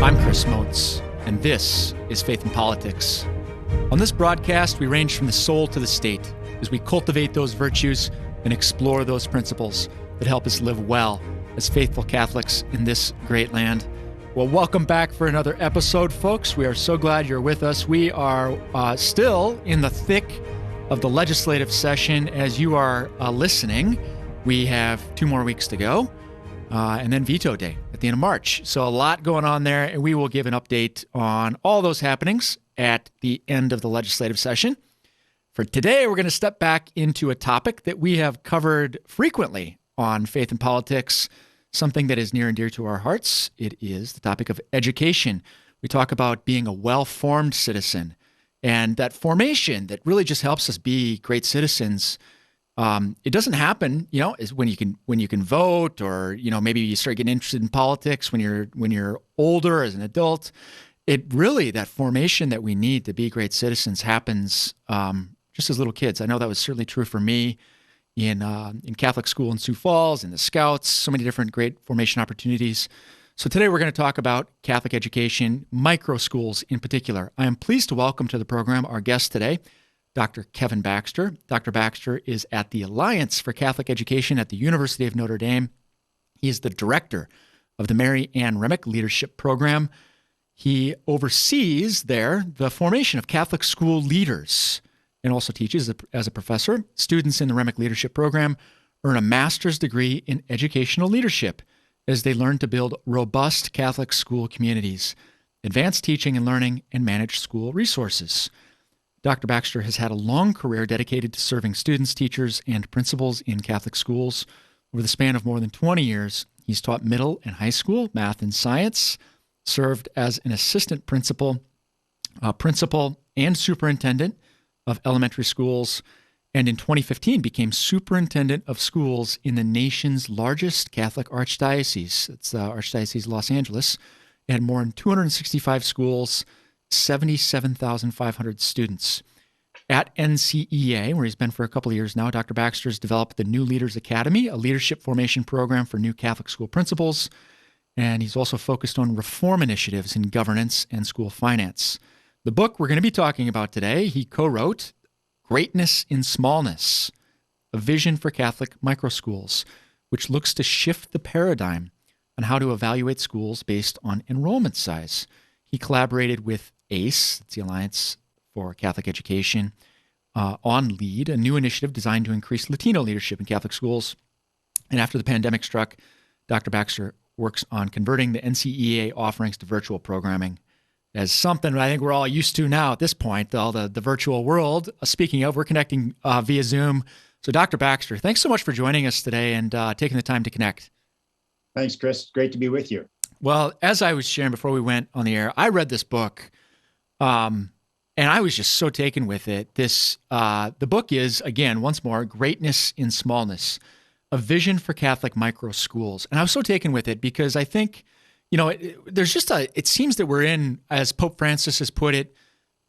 I'm Chris Motes, and this is Faith in Politics. On this broadcast, we range from the soul to the state as we cultivate those virtues and explore those principles that help us live well as faithful Catholics in this great land. Well, welcome back for another episode, folks. We are so glad you're with us. We are still in the thick of the legislative session as you are listening. We have 2 more weeks to go. And then Veto Day at the end of March. So a lot going on there, and we will give an update on all those happenings at the end of the legislative session. For today, we're going to step back into a topic that we have covered frequently on Faith in Politics, something that is near and dear to our hearts. It is the topic of education. We talk about being a well-formed citizen and that formation that really just helps us be great citizens. It doesn't happen, is when you can vote, or maybe you start getting interested in politics when you're older as an adult. It really, that formation that we need to be great citizens happens just as little kids. I know that was certainly true for me in Catholic school in Sioux Falls, in the Scouts, so many different great formation opportunities. So today we're going to talk about Catholic education, micro schools in particular. I am pleased to welcome to the program our guest today, Dr. Kevin Baxter. Dr. Baxter is at the Alliance for Catholic Education at the University of Notre Dame. He is the director of the Mary Ann Remick Leadership Program. He oversees there the formation of Catholic school leaders and also teaches as a professor. Students in the Remick Leadership Program earn a master's degree in educational leadership as they learn to build robust Catholic school communities, advance teaching and learning, and manage school resources. Dr. Baxter has had a long career dedicated to serving students, teachers, and principals in Catholic schools. Over the span of more than 20 years, he's taught middle and high school math and science, served as an assistant principal, and superintendent of elementary schools, and in 2015 became superintendent of schools in the nation's largest Catholic archdiocese. It's the Archdiocese of Los Angeles. It had more than 265 schools, 77,500 students. At NCEA, where he's been for a couple of years now, Dr. Baxter has developed the New Leaders Academy, a leadership formation program for new Catholic school principals, and he's also focused on reform initiatives in governance and school finance. The book we're going to be talking about today, he co-wrote, Greatness in Smallness, a vision for Catholic microschools, which looks to shift the paradigm on how to evaluate schools based on enrollment size. He collaborated with ACE, that's the Alliance for Catholic Education, on LEAD, a new initiative designed to increase Latino leadership in Catholic schools. And after the pandemic struck, Dr. Baxter works on converting the NCEA offerings to virtual programming as something I think we're all used to now at this point, all the virtual world. Speaking of, we're connecting via Zoom. So Dr. Baxter, thanks so much for joining us today and taking the time to connect. Thanks, Chris. Great to be with you. Well, as I was sharing before we went on the air, I read this book, and I was just so taken with it. The book is, again, once more, Greatness in Smallness, a vision for Catholic micro schools. And I was so taken with it because I think, it seems that we're in, as Pope Francis has put it,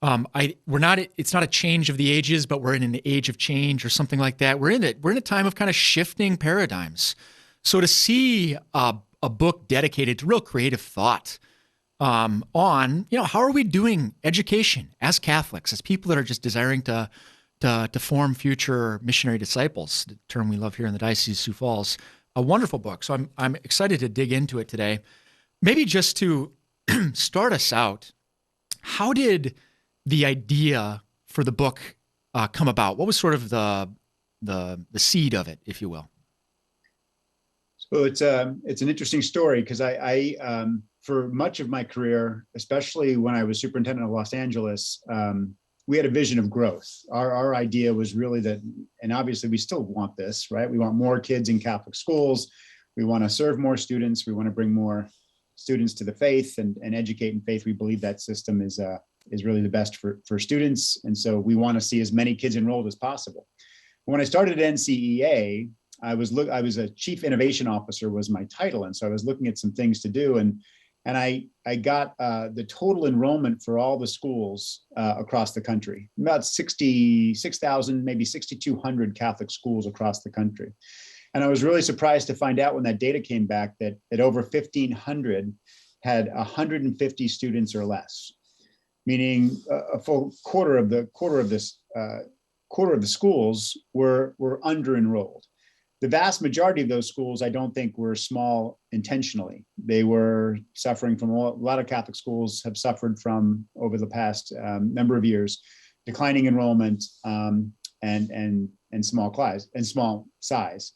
it's not a change of the ages, but we're in an age of change or something like that. We're in a time of kind of shifting paradigms. So to see a book dedicated to real creative thought on, how are we doing education as Catholics, as people that are just desiring to form future missionary disciples, the term we love here in the Diocese of Sioux Falls. A wonderful book. So I'm excited to dig into it today. Maybe just to start us out, how did the idea for the book come about? What was sort of the seed of it, if you will? So it's an interesting story because I for much of my career, especially when I was superintendent of Los Angeles, we had a vision of growth. Our idea was really that, and obviously we still want this, right? We want more kids in Catholic schools. We want to serve more students. We want to bring more students to the faith and educate in faith. We believe that system is really the best for students. And so we want to see as many kids enrolled as possible. When I started at NCEA, I was a chief innovation officer was my title. And so I was looking at some things to do. And I got the total enrollment for all the schools across the country, about 66,000, maybe 6,200 Catholic schools across the country. And I was really surprised to find out when that data came back that over 1,500 had 150 students or less, meaning a full quarter of the schools were under enrolled. The vast majority of those schools, I don't think, were small intentionally. They were suffering from, a lot of Catholic schools have suffered from, over the past number of years, declining enrollment and small size.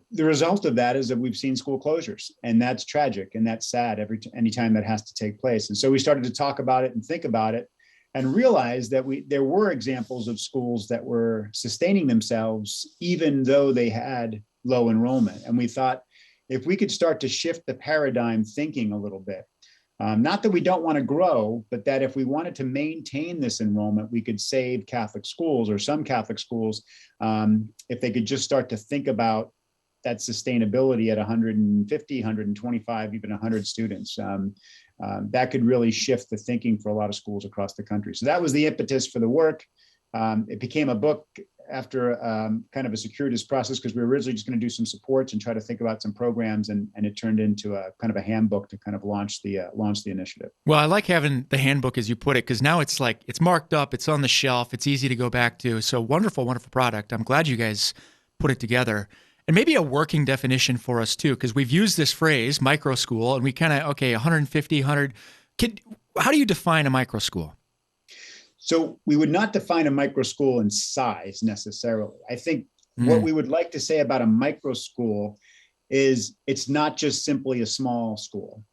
The result of that is that we've seen school closures, and that's tragic and that's sad anytime that has to take place. And so we started to talk about it and think about it, and realized that there were examples of schools that were sustaining themselves even though they had low enrollment. And we thought, if we could start to shift the paradigm thinking a little bit, not that we don't want to grow, but that if we wanted to maintain this enrollment, we could save Catholic schools, or some Catholic schools, if they could just start to think about that sustainability at 150, 125, even 100 students. That could really shift the thinking for a lot of schools across the country. So that was the impetus for the work. It became a book after kind of a circuitous process, because we were originally just going to do some supports and try to think about some programs, and it turned into a kind of a handbook to kind of launch the initiative. Well, I like having the handbook, as you put it, because now it's like, it's marked up, it's on the shelf, it's easy to go back to. So wonderful, wonderful product. I'm glad you guys put it together. And maybe a working definition for us too, because we've used this phrase, micro school, and we kind of, 150, 100. How do you define a micro school? So we would not define a micro school in size necessarily. I think what we would like to say about a micro school is it's not just simply a small school.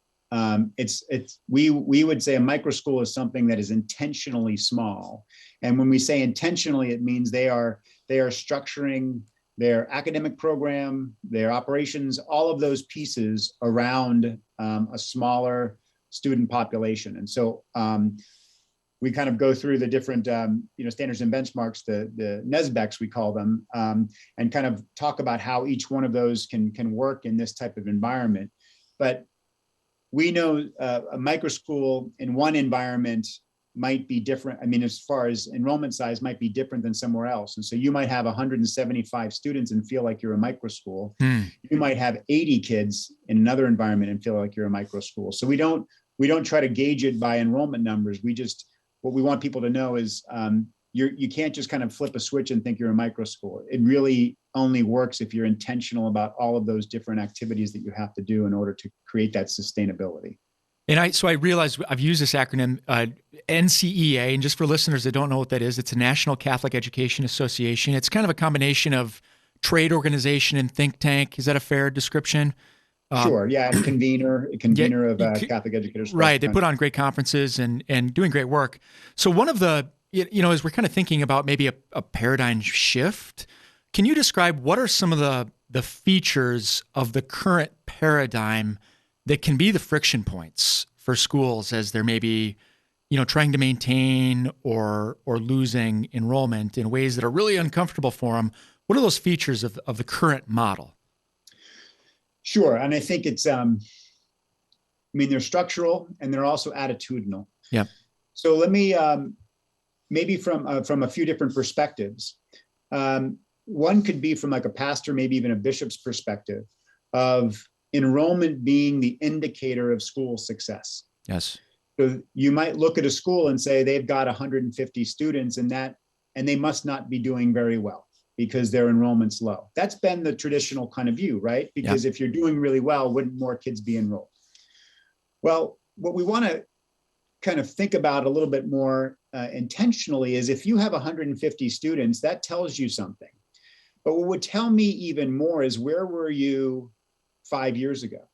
We would say a micro school is something that is intentionally small. And when we say intentionally, it means they are structuring their academic program, their operations, all of those pieces around a smaller student population. And so we kind of go through the different standards and benchmarks, the NSBECs we call them, and kind of talk about how each one of those can work in this type of environment. But we know a micro school in one environment might be different. I mean, as far as enrollment size, might be different than somewhere else. And so you might have 175 students and feel like you're a micro school. You might have 80 kids in another environment and feel like you're a micro school. So we don't try to gauge it by enrollment numbers. What we want people to know is you can't just kind of flip a switch and think you're a micro school. It really only works if you're intentional about all of those different activities that you have to do in order to create that sustainability. And I realize I've used this acronym, NCEA, and just for listeners that don't know what that is, it's a National Catholic Education Association. It's kind of a combination of trade organization and think tank. Is that a fair description? Sure. Yeah. Convener of Catholic educators. Right. They put on great conferences and doing great work. So one of the, as we're kind of thinking about maybe a paradigm shift, can you describe what are some of the features of the current paradigm that can be the friction points for schools as they're maybe, trying to maintain or losing enrollment in ways that are really uncomfortable for them? What are those features of the current model? Sure. And I think it's, they're structural and they're also attitudinal. Yeah. So let me, maybe from a few different perspectives. One could be from like a pastor, maybe even a bishop's perspective of enrollment being the indicator of school success. Yes. So you might look at a school and say they've got 150 students and they must not be doing very well because their enrollment's low. That's been the traditional kind of view, right? Because if you're doing really well, wouldn't more kids be enrolled? Well, what we want to kind of think about a little bit more intentionally is if you have 150 students, that tells you something. But what would tell me even more is where were you 5 years ago?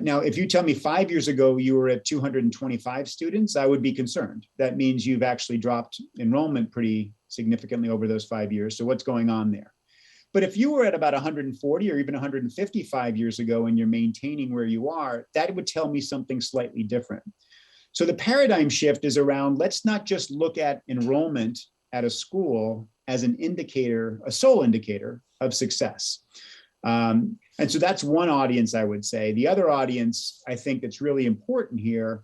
Now, if you tell me 5 years ago you were at 225 students, I would be concerned. That means you've actually dropped enrollment pretty significantly over those 5 years. So what's going on there? But if you were at about 140 or even 155 years ago and you're maintaining where you are, that would tell me something slightly different. So the paradigm shift is around, let's not just look at enrollment at a school as an indicator, a sole indicator of success. And so that's one audience, I would say. The other audience, I think that's really important here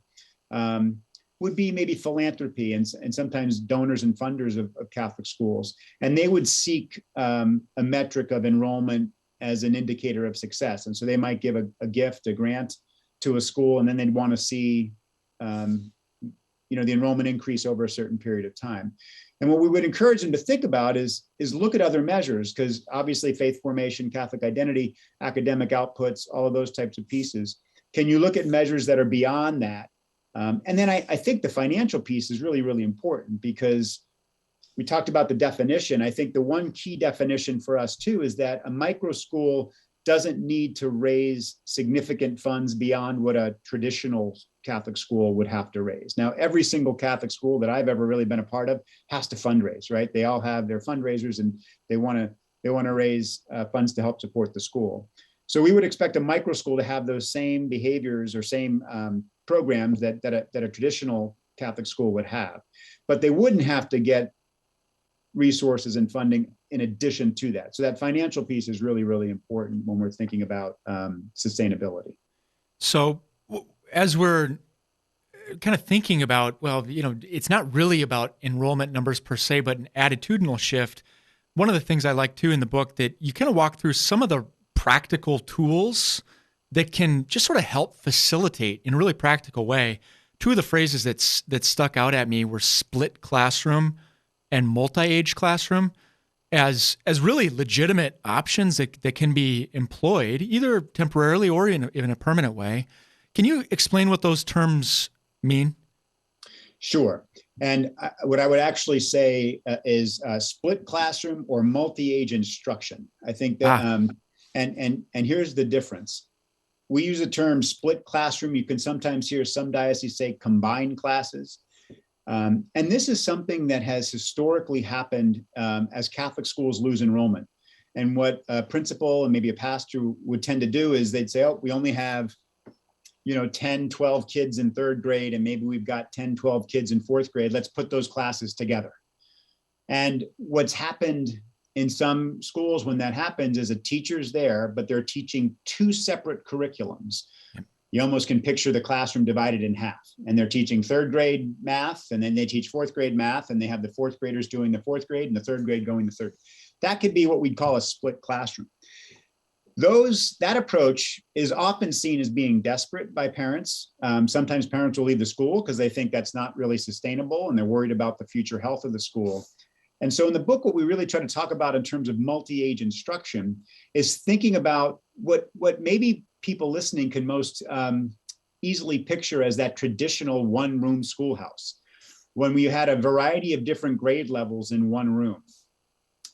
would be maybe philanthropy and sometimes donors and funders of Catholic schools. And they would seek a metric of enrollment as an indicator of success. And so they might give a gift, a grant to a school, and then they'd want to see the enrollment increase over a certain period of time. And what we would encourage them to think about is look at other measures, because obviously faith formation, Catholic identity, academic outputs, all of those types of pieces. Can you look at measures that are beyond that? And then I think the financial piece is really, really important, because we talked about the definition. I think the one key definition for us too is that a micro school doesn't need to raise significant funds beyond what a traditional Catholic school would have to raise. Now, every single Catholic school that I've ever really been a part of has to fundraise, right? They all have their fundraisers, and they want to raise funds to help support the school. So we would expect a micro school to have those same behaviors or same programs that a traditional Catholic school would have, but they wouldn't have to get resources and funding in addition to that. So that financial piece is really, really important when we're thinking about sustainability. So as we're kind of thinking about, it's not really about enrollment numbers per se, but an attitudinal shift. One of the things I like too in the book, that you kind of walk through some of the practical tools that can just sort of help facilitate in a really practical way. Two of the phrases that stuck out at me were split classroom and multi-age classroom as really legitimate options that can be employed either temporarily or in a permanent way. Can you explain what those terms mean? Sure. And what I would actually say is split classroom or multi-age instruction. I think that, and here's the difference. We use the term split classroom. You can sometimes hear some dioceses say combined classes. And this is something that has historically happened as Catholic schools lose enrollment. And what a principal and maybe a pastor would tend to do is they'd say, oh, we only have 10, 12 kids in third grade, and maybe we've got 10, 12 kids in fourth grade. Let's put those classes together. And what's happened in some schools when that happens is a teacher's there, but they're teaching two separate curriculums. You almost can picture the classroom divided in half, and they're teaching third grade math, and then they teach fourth grade math, and they have the fourth graders doing the fourth grade and the third grade going to third. That could be what we'd call a split classroom. That approach is often seen as being desperate by parents. Sometimes parents will leave the school because they think that's not really sustainable, and they're worried about the future health of the school. And so in the book, what we really try to talk about in terms of multi-age instruction is thinking about what maybe people listening can most easily picture as that traditional one-room schoolhouse, when we had a variety of different grade levels in one room.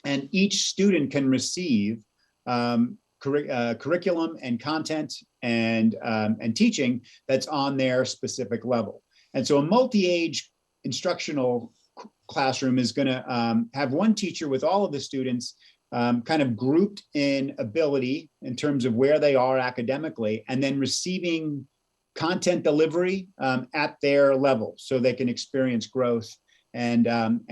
And each student can receive curriculum and content and teaching that's on their specific level. And so a multi-age instructional classroom is going to have one teacher with all of the students kind of grouped in ability in terms of where they are academically, and then receiving content delivery at their level so they can experience growth and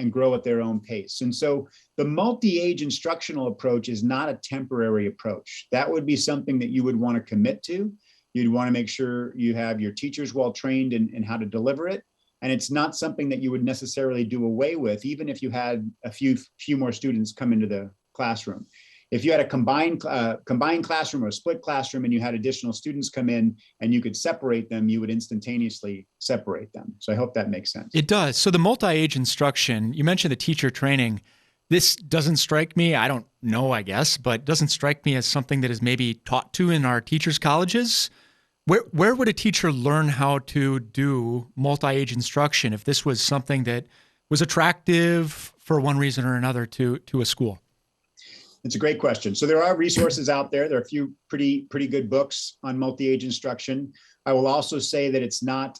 grow at their own pace. And so the multi-age instructional approach is not a temporary approach. That would be something that you would want to commit to. You'd want to make sure you have your teachers well trained in how to deliver it. And it's not something that you would necessarily do away with, even if you had a few more students come into the classroom. If you had a combined classroom or a split classroom and you had additional students come in and you could separate them, you would instantaneously separate them. So I hope that makes sense. It does. So the multi-age instruction, you mentioned the teacher training. This doesn't strike me, I don't know, I guess, but doesn't strike me as something that is maybe taught to in our teachers' colleges. Where would a teacher learn how to do multi-age instruction if this was something that was attractive for one reason or another to a school? It's a great question. So there are resources out there. There are a few pretty good books on multi-age instruction. I will also say that it's not,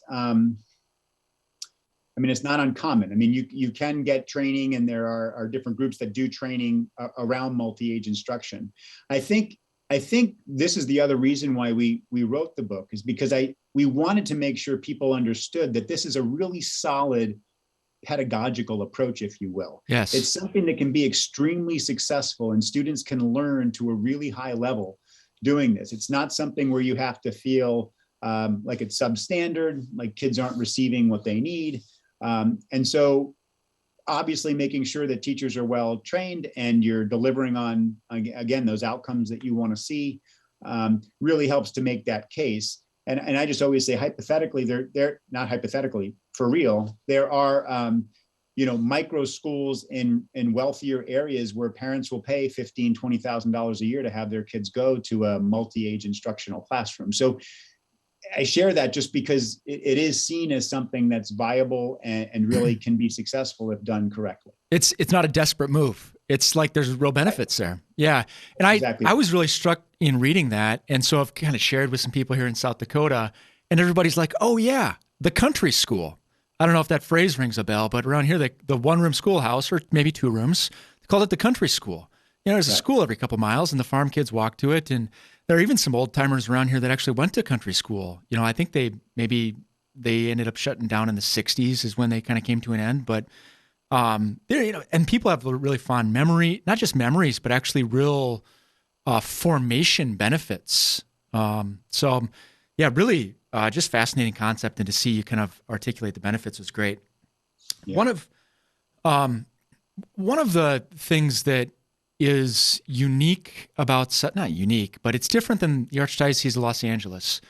it's not uncommon. I mean, you can get training, and there are different groups that do training around multi-age instruction. I think this is the other reason why we wrote the book, is because we wanted to make sure people understood that this is a really solid pedagogical approach, if you will. Yes. It's something that can be extremely successful, and students can learn to a really high level doing this. It's not something where you have to feel like it's substandard, like kids aren't receiving what they need. And so obviously making sure that teachers are well trained and you're delivering on, again, those outcomes that you want to see really helps to make that case. And I just always say, hypothetically, they're not hypothetically, for real, there are micro schools in wealthier areas where parents will pay $15,000-$20,000 a year to have their kids go to a multi-age instructional classroom. So I share that just because it is seen as something that's viable and really can be successful if done correctly. It's not a desperate move. It's like there's real benefits there. Yeah. And Exactly. I was really struck in reading that. And so I've kind of shared with some people here in South Dakota, and everybody's like, oh yeah, the country school. I don't know if that phrase rings a bell, but around here, the one-room schoolhouse, or maybe 2 rooms, they call it the country school. There's a school every couple miles, and the farm kids walk to it. And there are even some old timers around here that actually went to country school. I think they ended up shutting down in the 60s is when they kind of came to an end. But and people have a really fond memory, not just memories, but actually real formation benefits. So yeah, really just fascinating concept, and to see you kind of articulate the benefits was great. Yeah. One of the things that is unique about, not unique, but it's different than the Archdiocese of Los Angeles,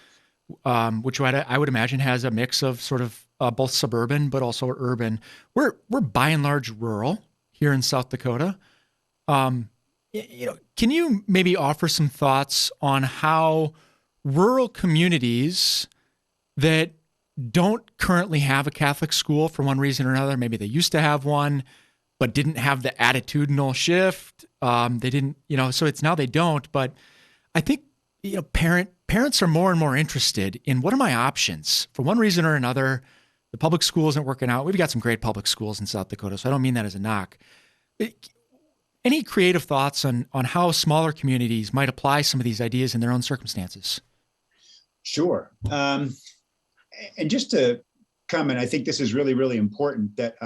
which I would imagine has a mix of sort of both suburban but also urban. We're by and large rural here in South Dakota. Can you maybe offer some thoughts on how rural communities that don't currently have a Catholic school for one reason or another, maybe they used to have one, but didn't have the attitudinal shift. They didn't, so it's now they don't. But I think, parents are more and more interested in what are my options for one reason or another. The public school isn't working out. We've got some great public schools in South Dakota, so I don't mean that as a knock. Any creative thoughts on how smaller communities might apply some of these ideas in their own circumstances? Sure. And just to comment, I think this is really, really important that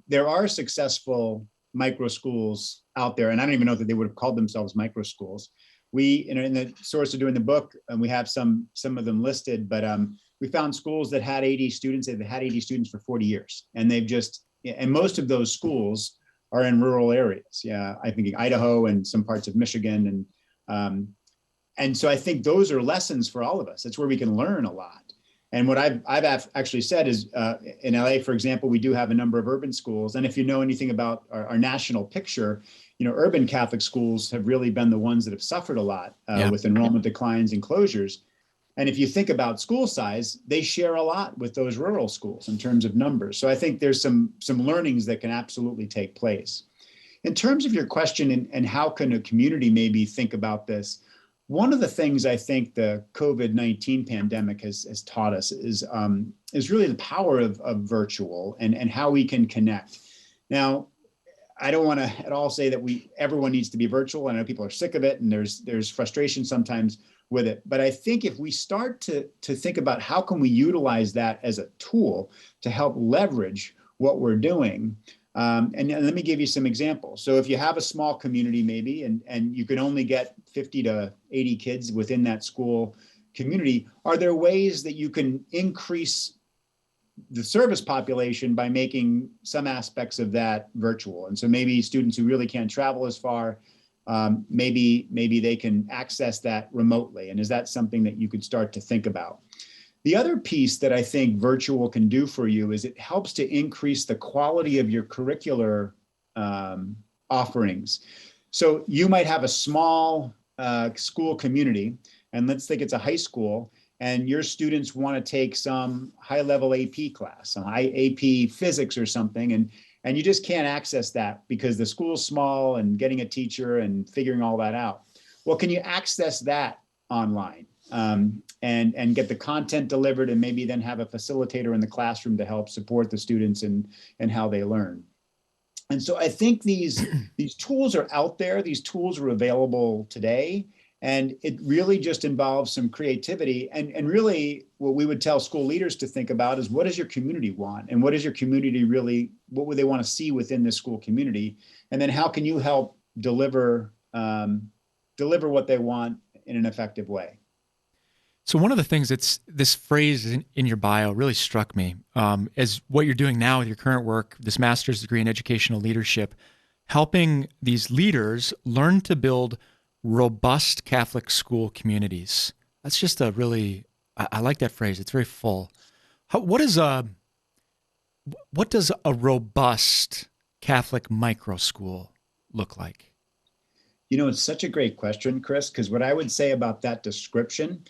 there are successful micro schools out there, and I don't even know that they would have called themselves micro schools. We, in the source of doing the book, and we have some of them listed, but we found schools that had 80 students. They've had 80 students for 40 years, and and most of those schools are in rural areas. Yeah, I think Idaho and some parts of Michigan, and so I think those are lessons for all of us. That's where we can learn a lot. And what I've actually said is, in LA, for example, we do have a number of urban schools. And if you know anything about our national picture, urban Catholic schools have really been the ones that have suffered a lot with enrollment declines and closures. And if you think about school size, they share a lot with those rural schools in terms of numbers. So I think there's some learnings that can absolutely take place. In terms of your question and how can a community maybe think about this, one of the things I think the COVID-19 pandemic has taught us is really the power of virtual and how we can connect. Now, I don't want to at all say that everyone needs to be virtual. I know people are sick of it, and there's frustration sometimes with it. But I think if we start to think about how can we utilize that as a tool to help leverage what we're doing. And let me give you some examples. So if you have a small community maybe, and you can only get 50 to 80 kids within that school community, are there ways that you can increase the service population by making some aspects of that virtual? And so maybe students who really can't travel as far, maybe they can access that remotely. And is that something that you could start to think about? The other piece that I think virtual can do for you is it helps to increase the quality of your curricular offerings. So you might have a small school community, and let's think it's a high school, and your students want to take some high-level AP class, some high AP physics or something, and you just can't access that because the school's small and getting a teacher and figuring all that out. Well, can you access that online? And get the content delivered, and maybe then have a facilitator in the classroom to help support the students and how they learn. And so I think these tools are out there. These tools are available today. And it really just involves some creativity. And really what we would tell school leaders to think about is, what does your community want? And what does your community really, what would they want to see within this school community? And then how can you help deliver what they want in an effective way? So one of the things this phrase in your bio really struck me as what you're doing now with your current work, this master's degree in educational leadership, helping these leaders learn to build robust Catholic school communities. That's just a really I like that phrase. It's very full. What does a robust Catholic micro school look like? It's such a great question, Chris, because what I would say about that description,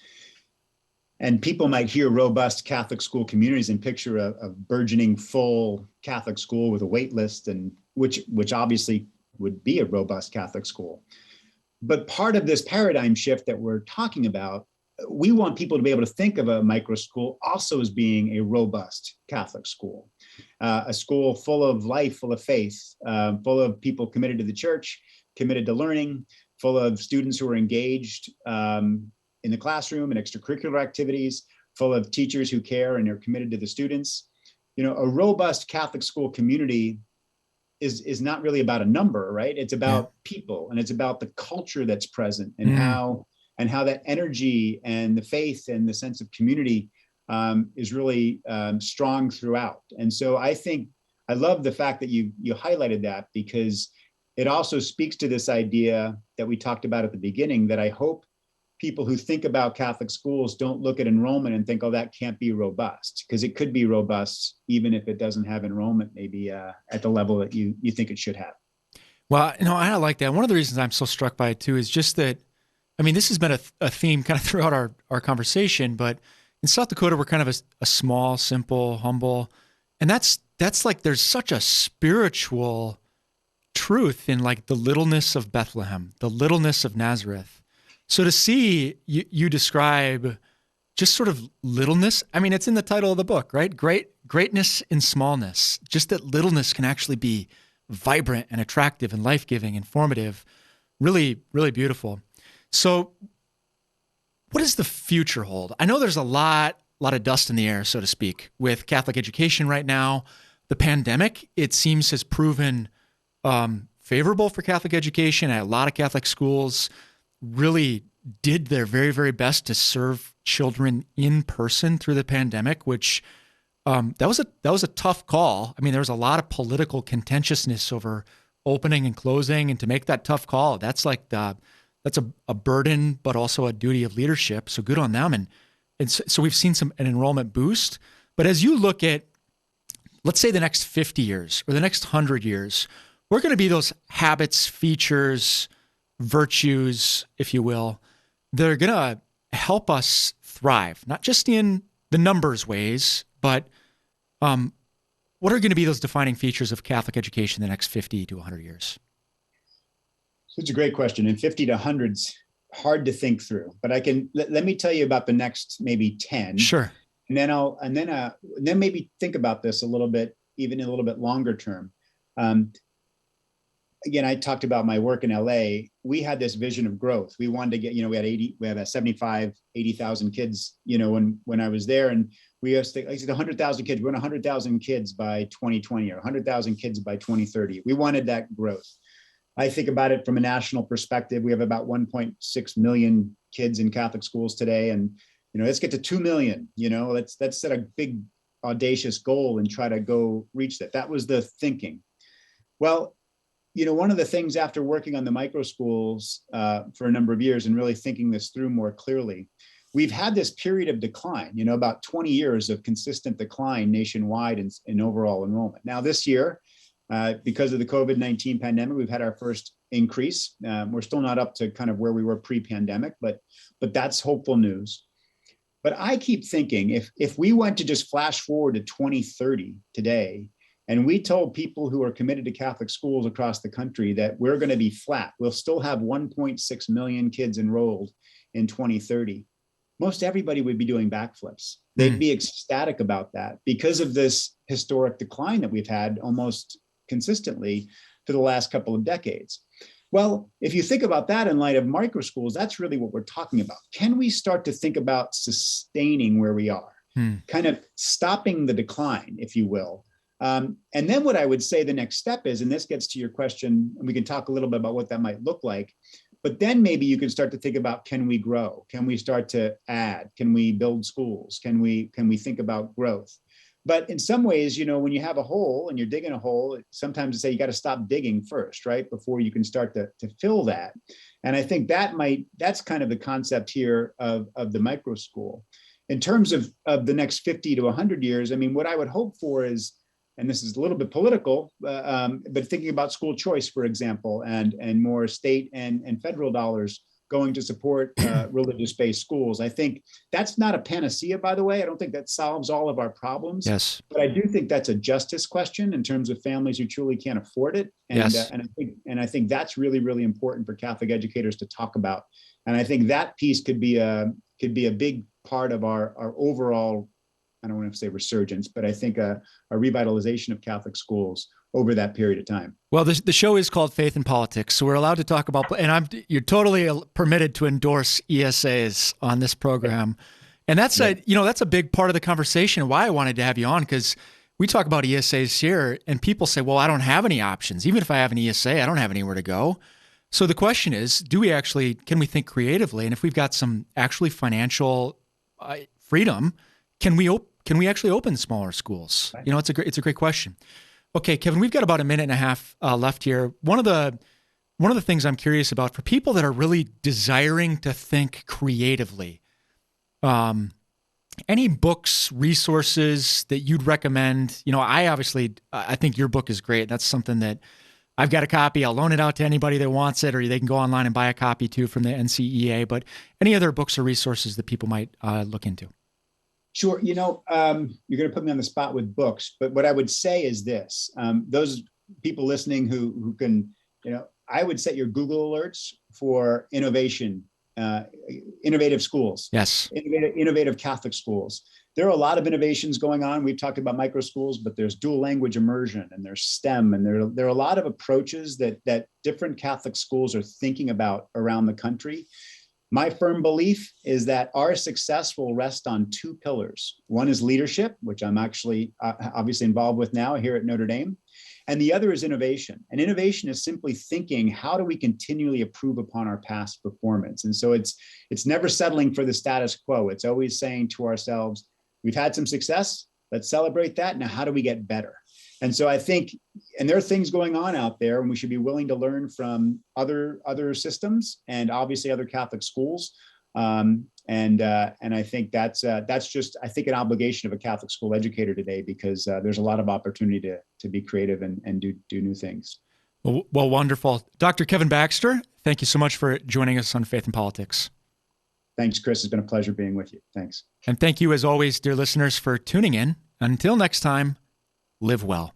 and people might hear robust Catholic school communities and picture a burgeoning full Catholic school with a wait list, and which obviously would be a robust Catholic school. But part of this paradigm shift that we're talking about, we want people to be able to think of a micro school also as being a robust Catholic school, a school full of life, full of faith, full of people committed to the church, committed to learning, full of students who are engaged in the classroom and extracurricular activities, full of teachers who care and are committed to the students. A robust Catholic school community is not really about a number, right? It's about people, and it's about the culture that's present, and how that energy and the faith and the sense of community is really strong throughout. And so I think I love the fact that you highlighted that, because it also speaks to this idea that we talked about at the beginning, that I hope people who think about Catholic schools don't look at enrollment and think, oh, that can't be robust, because it could be robust even if it doesn't have enrollment maybe at the level that you think it should have. Well, I like that. One of the reasons I'm so struck by it too is just that, this has been a theme kind of throughout our conversation, but in South Dakota, we're kind of a small, simple, humble, and that's like, there's such a spiritual truth in like the littleness of Bethlehem, the littleness of Nazareth. So to see you describe just sort of littleness, it's in the title of the book, right? Greatness in smallness, just that littleness can actually be vibrant and attractive and life-giving, informative, really, really beautiful. So what does the future hold? I know there's a lot of dust in the air, so to speak, with Catholic education right now. The pandemic, it seems, has proven favorable for Catholic education. A lot of Catholic schools really did their very, very best to serve children in person through the pandemic, which that was a tough call. There was a lot of political contentiousness over opening and closing, and to make that tough call, that's a burden, but also a duty of leadership. So good on them. And so we've seen an enrollment boost. But as you look at, let's say, the next 50 years or the next 100 years, we're going to be those habits, features, virtues, if you will, that are going to help us thrive, not just in the numbers ways, but what are going to be those defining features of Catholic education in the next 50 to 100 years? So it's a great question. And 50 to 100's hard to think through, but let me tell you about the next maybe 10. Sure. And then maybe think about this a little bit, even a little bit longer term. Again, I talked about my work in LA. We had this vision of growth. We wanted to get, we had 75, 80,000 kids, when I was there. And we have, like I said, 100,000 kids. We want 100,000 kids by 2020 or 100,000 kids by 2030. We wanted that growth. I think about it from a national perspective. We have about 1.6 million kids in Catholic schools today. And, let's get to 2 million, let's set a big audacious goal and try to go reach that. That was the thinking. Well, one of the things after working on the micro schools for a number of years and really thinking this through more clearly, we've had this period of decline, about 20 years of consistent decline nationwide in overall enrollment. Now this year, because of the COVID-19 pandemic, we've had our first increase. We're still not up to kind of where we were pre-pandemic, but that's hopeful news. But I keep thinking if we went to just flash forward to 2030 today, and we told people who are committed to Catholic schools across the country that we're going to be flat, we'll still have 1.6 million kids enrolled in 2030, most everybody would be doing backflips. They'd be ecstatic about that because of this historic decline that we've had almost consistently for the last couple of decades. Well, if you think about that in light of micro schools, that's really what we're talking about. Can we start to think about sustaining where we are, kind of stopping the decline, if you will? And then what I would say the next step is, and this gets to your question, and we can talk a little bit about what that might look like, but then maybe you can start to think about, can we grow? Can we start to add? Can we build schools? Can we think about growth? But in some ways, when you have a hole and you're digging a hole, sometimes they say you got to stop digging first, right? Before you can start to fill that. And I think that's kind of the concept here of the micro school. in terms of the next 50 to 100 years, I mean, what I would hope for is, and this is a little bit political, but thinking about school choice, for example, and more state and federal dollars going to support religious-based schools. I think that's not a panacea, by the way. I don't think that solves all of our problems. Yes. But I do think that's a justice question in terms of families who truly can't afford it. And, yes. And I think that's really, really important for Catholic educators to talk about. And I think that piece could be a big part of our overall, I don't want to say resurgence, but I think a revitalization of Catholic schools over that period of time. Well, the show is called Faith and Politics, so we're allowed to talk about, and you're totally permitted to endorse ESAs on this program, and that's that's a big part of the conversation. Why I wanted to have you on, because we talk about ESAs here, and people say, "Well, I don't have any options. Even if I have an ESA, I don't have anywhere to go." So the question is, can we think creatively? And if we've got some actually financial freedom, can we actually open smaller schools? Right. It's a great question. Okay, Kevin, we've got about a minute and a half left here. One of the things I'm curious about for people that are really desiring to think creatively, any books, resources that you'd recommend? I think your book is great. That's something that I've got a copy. I'll loan it out to anybody that wants it, or they can go online and buy a copy too from the NCEA. But any other books or resources that people might look into? Sure. You're going to put me on the spot with books, but what I would say is this: those people listening who can, I would set your Google alerts for innovative schools. Yes. Innovative Catholic schools. There are a lot of innovations going on. We've talked about micro schools, but there's dual language immersion, and there's STEM, and there are a lot of approaches that different Catholic schools are thinking about around the country. My firm belief is that our success will rest on two pillars. One is leadership, which I'm actually obviously involved with now here at Notre Dame. And the other is innovation. And innovation is simply thinking, how do we continually improve upon our past performance? And so it's never settling for the status quo. It's always saying to ourselves, we've had some success, let's celebrate that. Now, how do we get better? And so I think, and there are things going on out there, and we should be willing to learn from other systems and obviously other Catholic schools. And I think that's just, I think, an obligation of a Catholic school educator today, because there's a lot of opportunity to be creative and do new things. Well, wonderful. Dr. Kevin Baxter, thank you so much for joining us on Faith and Politics. Thanks, Chris. It's been a pleasure being with you. Thanks. And thank you, as always, dear listeners, for tuning in. Until next time, live well.